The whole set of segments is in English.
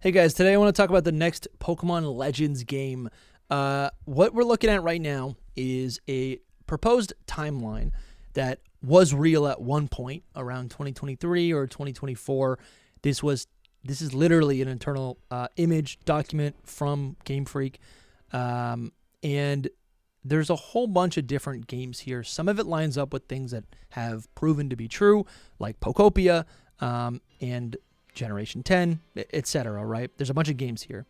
Hey guys, today I want to talk about the next Pokemon Legends game. What we're looking at right now is a proposed timeline that was real at one point around 2023 or 2024. This is literally an internal image document from Game Freak, and there's a whole bunch of different games here. Some of it lines up with things that have proven to be true, like Pokopia and Generation 10, etc. Right? There's a bunch of games here,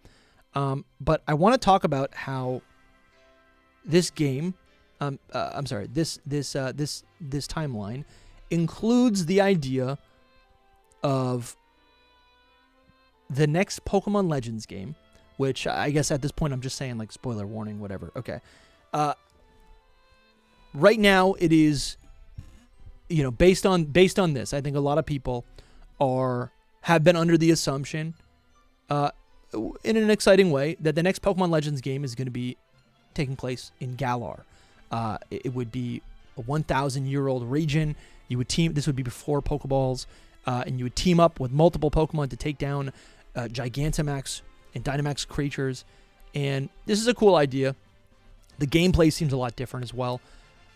but I want to talk about how this game, this timeline includes the idea of the next Pokemon Legends game, which I guess at this point I'm just saying like spoiler warning, whatever. Okay. Right now it is, based on this, I think a lot of people have been under the assumption, in an exciting way, that the next Pokemon Legends game is going to be taking place in Galar. It would be a 1,000-year-old region. This would be before Pokeballs, and you would team up with multiple Pokemon to take down Gigantamax and Dynamax creatures. And this is a cool idea. The gameplay seems a lot different as well.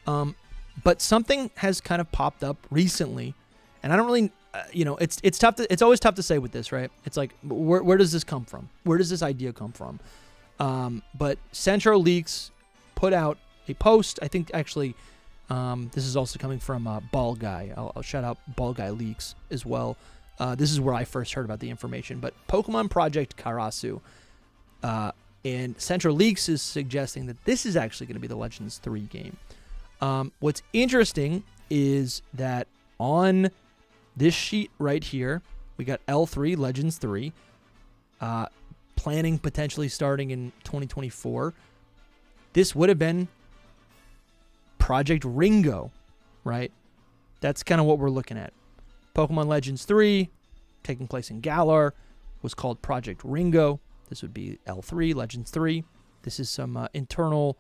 But something has kind of popped up recently, and I don't really, it's tough. It's always tough to say with this, right? It's like, where does this come from? Where does this idea come from? But Centro Leaks put out a post. I think actually, this is also coming from Ball Guy. I'll shout out Ball Guy Leaks as well. This is where I first heard about the information. But Pokemon Project Karasu, and Centro Leaks is suggesting that this is actually going to be the Legends 3 game. What's interesting is that on this sheet right here, we got L3, Legends 3, planning potentially starting in 2024. This would have been Project Ringo, right? That's kind of what we're looking at. Pokemon Legends 3, taking place in Galar, was called Project Ringo. This would be L3, Legends 3. This is some internal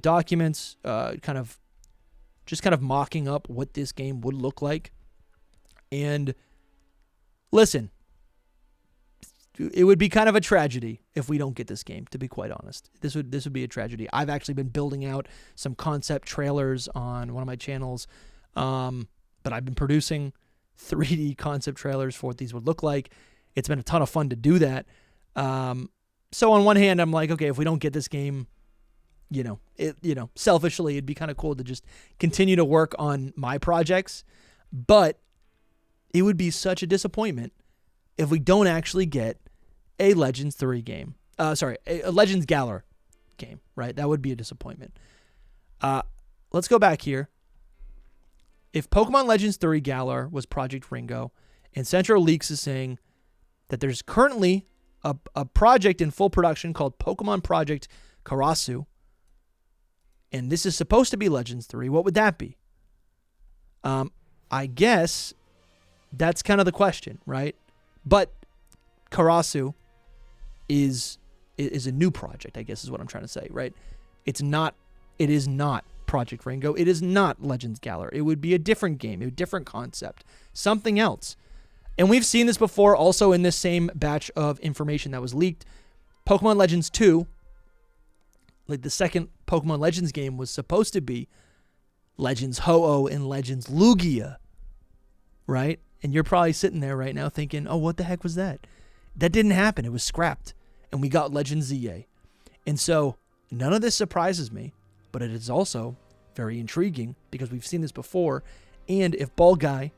documents, kind of mocking up what this game would look like. And listen, it would be kind of a tragedy if we don't get this game, to be quite honest. This would be a tragedy. I've actually been building out some concept trailers on one of my channels, but I've been producing 3D concept trailers for what these would look like. It's been a ton of fun to do that. So on one hand, I'm like, okay, if we don't get this game, selfishly, it'd be kind of cool to just continue to work on my projects, but it would be such a disappointment if we don't actually get a Legends 3 game. A Legends Galar game, right? That would be a disappointment. Let's go back here. If Pokemon Legends 3 Galar was Project Ringo, and Centro Leaks is saying that there's currently a project in full production called Pokemon Project Karasu, and this is supposed to be Legends 3, what would that be? I guess that's kind of the question, right? But Karasu is a new project, I guess is what I'm trying to say, right? It is not Project Ringo. It is not Legends Galar. It would be a different game, a different concept, something else. And we've seen this before also in this same batch of information that was leaked. Pokemon Legends 2, like the second Pokemon Legends game, was supposed to be Legends Ho-Oh and Legends Lugia, right? And you're probably sitting there right now thinking, oh, what the heck was that? That didn't happen. It was scrapped. And we got Legends ZA. And so none of this surprises me, but it is also very intriguing because we've seen this before. And if Ball Guy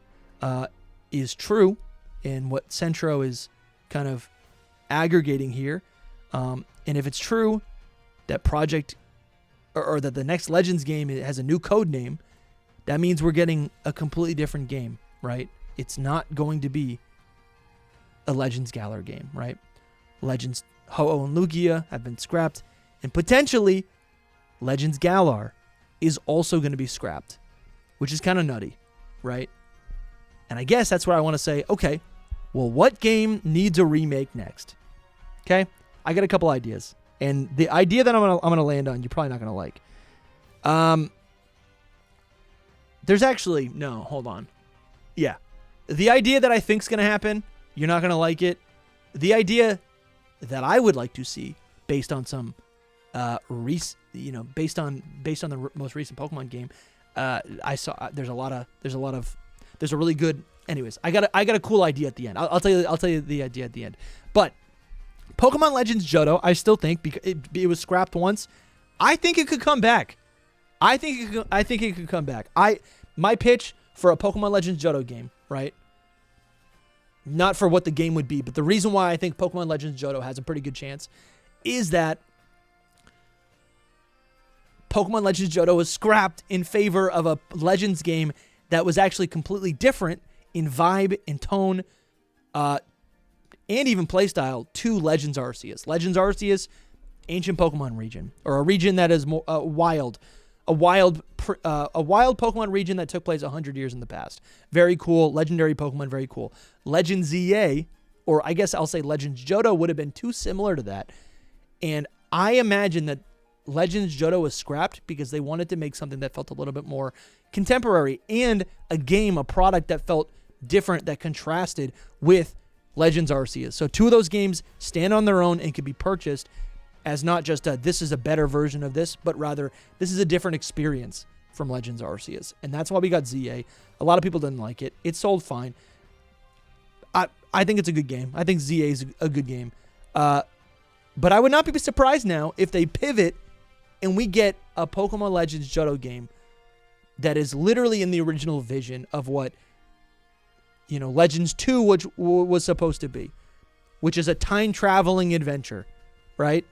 is true in what Centro is kind of aggregating here, and if it's true that Project or that the next Legends game has a new code name, that means we're getting a completely different game, right? It's not going to be a Legends Galar game, right? Legends Ho-Oh and Lugia have been scrapped, and potentially Legends Galar is also going to be scrapped, which is kind of nutty, right? And I guess that's where I want to say, okay, well, what game needs a remake next? Okay, I got a couple ideas, and the idea that I'm gonna land on, you're probably not gonna like. There's actually no. Hold on. Yeah, the idea that I think's gonna happen, you're not gonna like it. the idea that I would like to see, based on some, based on the most recent Pokemon game, I saw there's a really good. Anyways, I got a cool idea at the end. I'll tell you the idea at the end. But Pokemon Legends Johto, I still think because it was scrapped once. I think it could come back. I think it could come back. My pitch for a Pokemon Legends Johto game, right? Not for what the game would be, but the reason why I think Pokemon Legends Johto has a pretty good chance is that Pokemon Legends Johto was scrapped in favor of a Legends game that was actually completely different in vibe, in tone, and even playstyle to Legends Arceus. Legends Arceus, ancient Pokemon region, or a region that is more wild. A wild Pokemon region that took place 100 years in the past. Very cool. Legendary Pokemon, very cool. Legends ZA, or I guess I'll say Legends Johto, would have been too similar to that. And I imagine that Legends Johto was scrapped because they wanted to make something that felt a little bit more contemporary and a game, a product that felt different, that contrasted with Legends Arceus. So two of those games stand on their own and can be purchased as not just this is a better version of this, but rather this is a different experience from Legends Arceus. And that's why we got ZA. A lot of people didn't like it. It sold fine. I think it's a good game. I think ZA is a good game. But I would not be surprised now if they pivot and we get a Pokemon Legends Johto game that is literally in the original vision of what, Legends 2 which was supposed to be, which is a time-traveling adventure, right?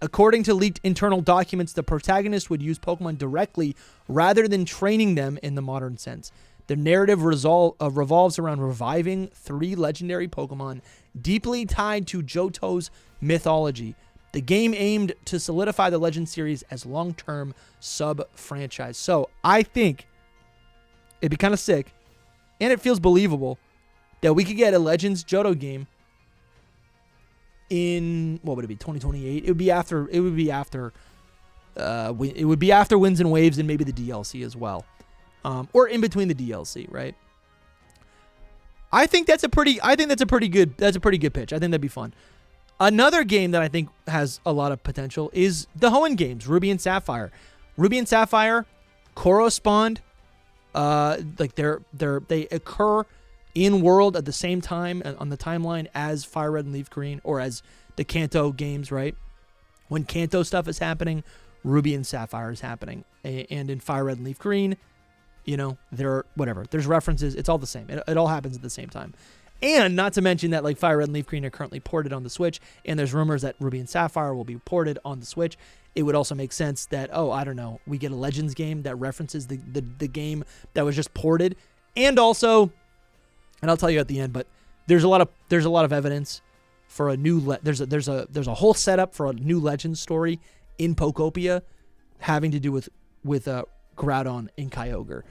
According to leaked internal documents, the protagonist would use Pokemon directly rather than training them in the modern sense. The narrative revolves around reviving 3 legendary Pokemon deeply tied to Johto's mythology. The game aimed to solidify the Legend series as long-term sub-franchise. So I think it'd be kind of sick, and it feels believable, that we could get a Legends Johto game in, what would it be, 2028? It would be after Winds and Waves and maybe the DLC as well, or in between the DLC, right? I think that's a pretty good pitch. I think that'd be fun. Another game that I think has a lot of potential is the Hoenn games, Ruby and Sapphire. Ruby and Sapphire correspond, they occur in world at the same time on the timeline as Fire Red and Leaf Green, or as the Kanto games, right? When Kanto stuff is happening, Ruby and Sapphire is happening. And in Fire Red and Leaf Green, there's references. It's all the same. It all happens at the same time. And not to mention that Fire Red and Leaf Green are currently ported on the Switch, and there's rumors that Ruby and Sapphire will be ported on the Switch. It would also make sense that, we get a Legends game that references the game that was just ported. And also, and I'll tell you at the end, but there's a lot of evidence for a new there's a whole setup for a new Legends story in Pokopia having to do with Groudon and Kyogre.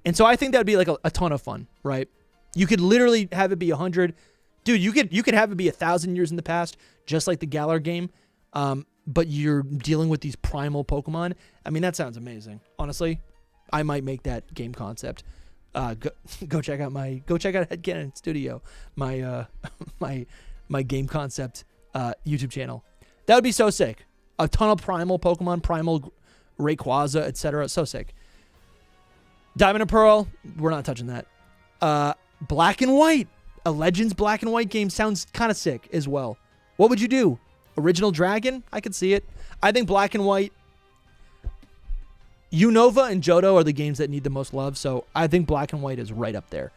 And so I think that would be a ton of fun, right? You could literally have it be 100. Dude, you could have it be 1,000 years in the past, just like the Galar game. But you're dealing with these primal Pokemon. I mean, that sounds amazing. Honestly, I might make that game concept. Go check out Headcanon Studio, my game concept YouTube channel. That would be so sick. A ton of primal Pokemon, primal Rayquaza, etc. So sick. Diamond and Pearl, we're not touching that. Black and White, a Legends Black and White game sounds kind of sick as well. What would you do? Original Dragon? I could see it. I think Black and White, Unova and Johto are the games that need the most love, so I think Black and White is right up there.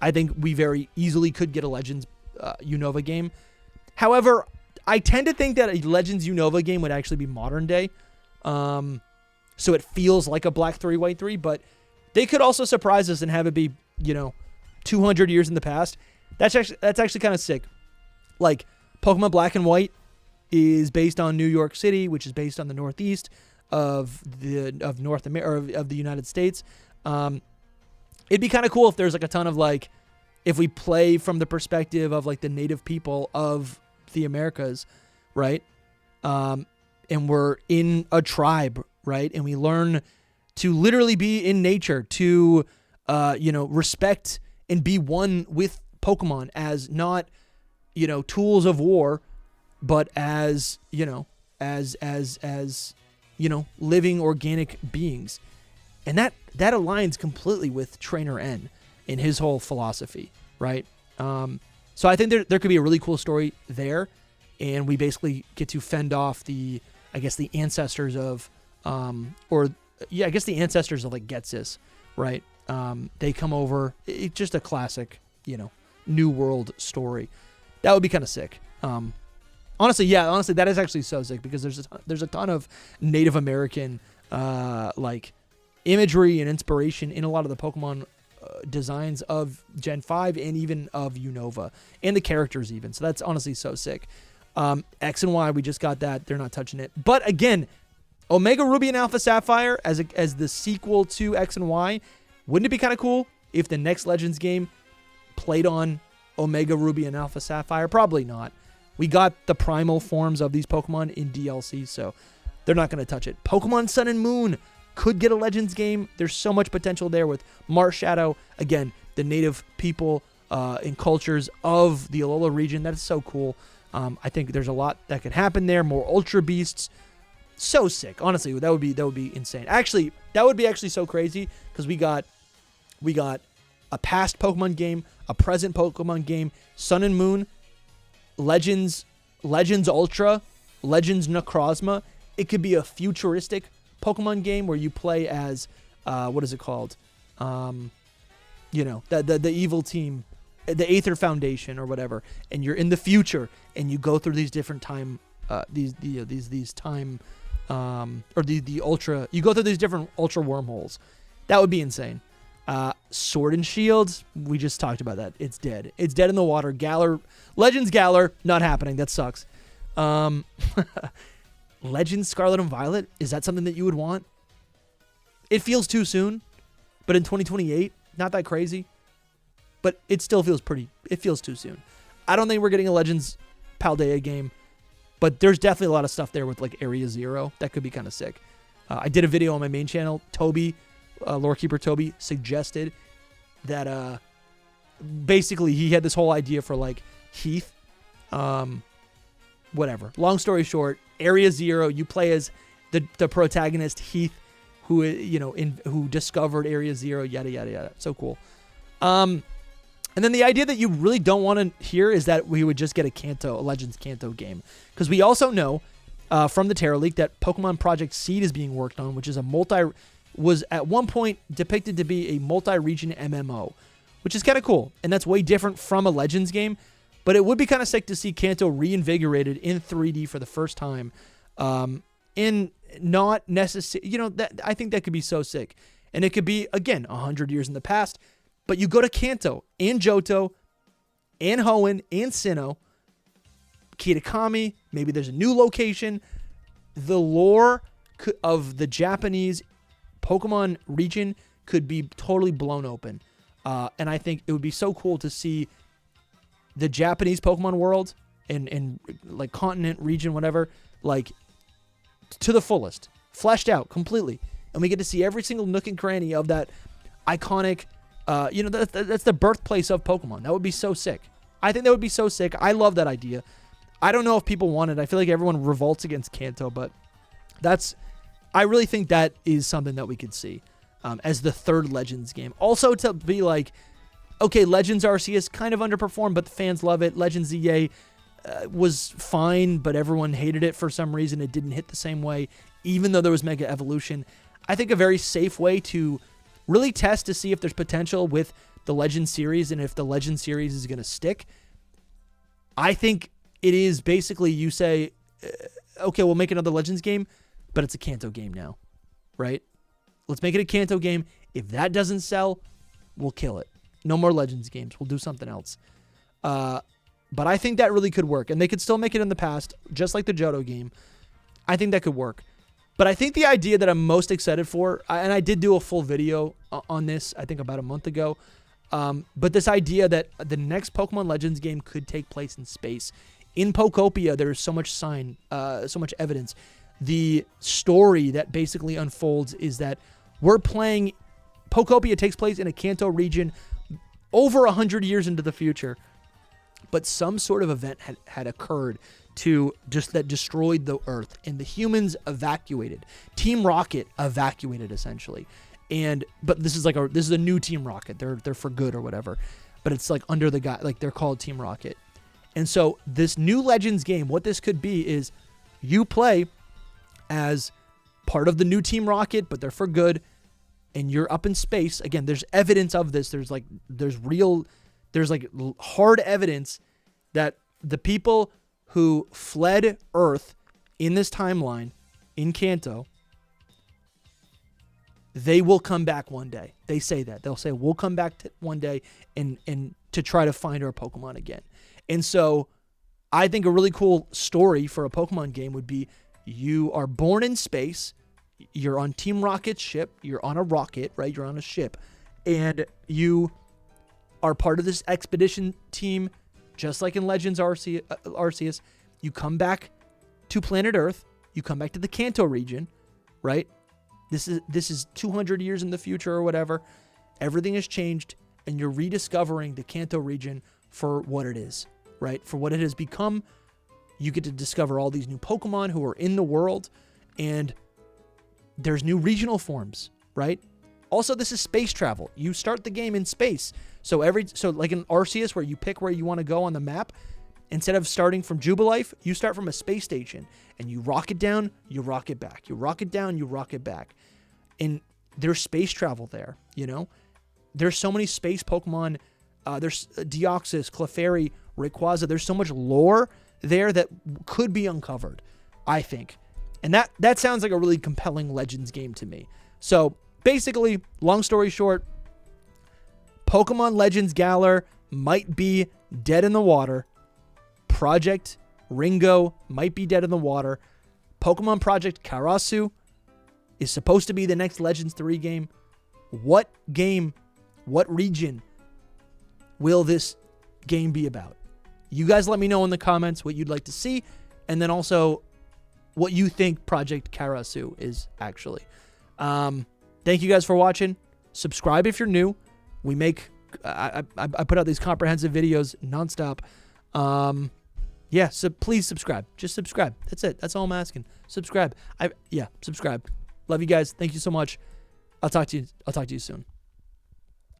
I think we very easily could get a Legends Unova game. However, I tend to think that a Legends Unova game would actually be modern day, so it feels like a Black 3, White 3, but they could also surprise us and have it be, 200 years in the past. That's actually kind of sick. Like, Pokemon Black and White is based on New York City, which is based on the Northeast of North America, or of the United States. It'd be kind of cool if there's a ton of if we play from the perspective of the native people of the Americas, right? And we're in a tribe, right? And we learn to literally be in nature, to respect and be one with Pokemon as not, tools of war, but as, living organic beings. And that aligns completely with Trainer N in his whole philosophy, right? So I think there could be a really cool story there, and we basically get to fend off the ancestors of, the ancestors of like Getsis, right? They come over. It's just a classic, New World story. That would be kind of sick. Honestly, that is actually so sick because there's a ton of Native American imagery and inspiration in a lot of the Pokemon designs of Gen 5 and even of Unova and the characters even. So that's honestly so sick. X and Y, we just got that. They're not touching it. But again, Omega Ruby and Alpha Sapphire as the sequel to X and Y, wouldn't it be kind of cool if the next Legends game played on Omega Ruby and Alpha Sapphire? Probably not. We got the primal forms of these Pokemon in DLC, so they're not going to touch it. Pokemon Sun and Moon could get a Legends game. There's so much potential there with Marshadow. Again, the native people and cultures of the Alola region. That is so cool. I think there's a lot that could happen there. More Ultra Beasts. So sick. Honestly, that would be insane. Actually, that would be actually so crazy because we got a past Pokemon game, a present Pokemon game, Sun and Moon, Legends Ultra, Legends Necrozma. It could be a futuristic Pokemon game where you play as what is it called? The evil team, the Aether Foundation or whatever, and you're in the future and you go through these different time you go through these different ultra wormholes. That would be insane. Sword and Shield, we just talked about that. It's dead. It's dead in the water. Galar, Legends Galar, not happening. That sucks. Legends Scarlet and Violet, is that something that you would want? It feels too soon, but in 2028, not that crazy. But it still feels too soon. I don't think we're getting a Legends Paldea game, but there's definitely a lot of stuff there with like Area Zero. That could be kind of sick. I did a video on my main channel. Toby, Lorekeeper Toby, suggested that basically he had this whole idea for like Heath. Whatever. Long story short, Area Zero, you play as the protagonist Heath, who discovered Area Zero, yada yada yada. So cool. And then the idea that you really don't want to hear is that we would just get a Legends Kanto game, because we also know from the Terra leak that Pokemon Project Seed is being worked on, which is was at one point depicted to be a multi-region MMO, which is kind of cool, and that's way different from a Legends game. But it would be kind of sick to see Kanto reinvigorated in 3D for the first time. In not necessary, I think that could be so sick. And it could be, again, 100 years in the past. But you go to Kanto and Johto and Hoenn and Sinnoh, Kitakami, maybe there's a new location. The lore of the Japanese Pokemon region could be totally blown open. And I think it would be so cool to see the Japanese Pokemon world and like continent, region, whatever, like to the fullest, fleshed out completely. And we get to see every single nook and cranny of that iconic, that's the birthplace of Pokemon. That would be so sick. I think that would be so sick. I love that idea. I don't know if people want it. I feel like everyone revolts against Kanto, but I really think that is something that we could see as the third Legends game. Also to be like, okay, Legends Arceus kind of underperformed, but the fans love it. Legends EA was fine, but everyone hated it for some reason. It didn't hit the same way, even though there was Mega Evolution. I think a very safe way to really test to see if there's potential with the Legends series and if the Legends series is going to stick. I think it is basically you say, okay, we'll make another Legends game, but it's a Kanto game now, right? Let's make it a Kanto game. If that doesn't sell, we'll kill it. No more Legends games. We'll do something else. But I think that really could work. And they could still make it in the past, just like the Johto game. I think that could work. But I think the idea that I'm most excited for, and I did do a full video on this, I think about a month ago, but this idea that the next Pokemon Legends game could take place in space. In Pokopia, there's so much so much evidence. The story that basically unfolds is that we're playing... Pokopia takes place in a Kanto region over 100 years into the future, but some sort of event had occurred that destroyed the Earth, and the humans evacuated. Team Rocket evacuated essentially, but this is a new Team Rocket. They're for good or whatever, but it's like under the guy, like they're called Team Rocket. And so this new Legends game, what this could be is you play as part of the new Team Rocket, but they're for good, and you're up in space. Again, there's evidence of this. There's hard evidence that the people who fled Earth in this timeline in Kanto, they will come back one day. They say that. They'll say, we'll come back one day and to try to find our Pokemon again. And so I think a really cool story for a Pokemon game would be you are born in space, you're on Team Rocket's ship, you're on a rocket, right? You're on a ship, and you are part of this expedition team, just like in Legends Arceus. You come back to planet Earth, you come back to the Kanto region, right? This is 200 years in the future or whatever. Everything has changed, and you're rediscovering the Kanto region for what it is, right? For what it has become. You get to discover all these new Pokemon who are in the world, and there's new regional forms, right? Also, this is space travel. You start the game in space. So like in Arceus, where you pick where you want to go on the map, instead of starting from Jubilife, you start from a space station, and you rocket down, you rocket back. You rocket down, you rocket back. And there's space travel there, you know? There's so many space Pokemon. There's Deoxys, Clefairy, Rayquaza. There's so much lore there that could be uncovered, I think. And that sounds like a really compelling Legends game to me. So basically, long story short, Pokemon Legends Galar might be dead in the water. Project Ringo might be dead in the water. Pokemon Project Karasu is supposed to be the next Legends 3 game. What game, what region will this game be about? You guys let me know in the comments what you'd like to see, and then also what you think Project Karasu is actually. Thank you guys for watching. Subscribe if you're new. I put out these comprehensive videos nonstop. Yeah, so please subscribe. Just subscribe. That's it. That's all I'm asking. Subscribe. Subscribe. Love you guys. Thank you so much. I'll talk to you soon.